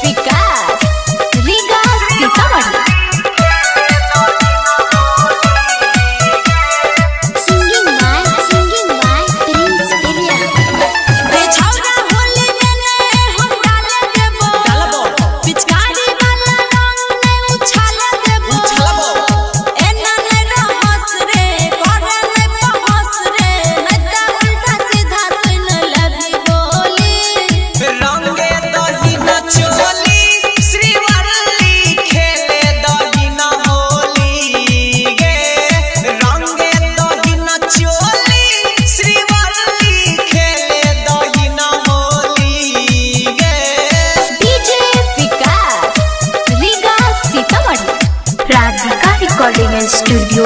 Vikas Riga Sitamarhi. Singing by Prince Divya। बेछौरा Holi में हम डाल देबो पिचकारी वाला रंग में उछाल देबो एना ने रहस रे करे में बहस रे नता उल्टा सीधा सुन लगी बोली रंगे दही न चोली श्रीवल्ली खेले दही न होली गे रंगे दही न चोली श्रीवल्ली खेले दही न होली गे। DJ Vikas Riga Sitamarhi. Radhika recording studio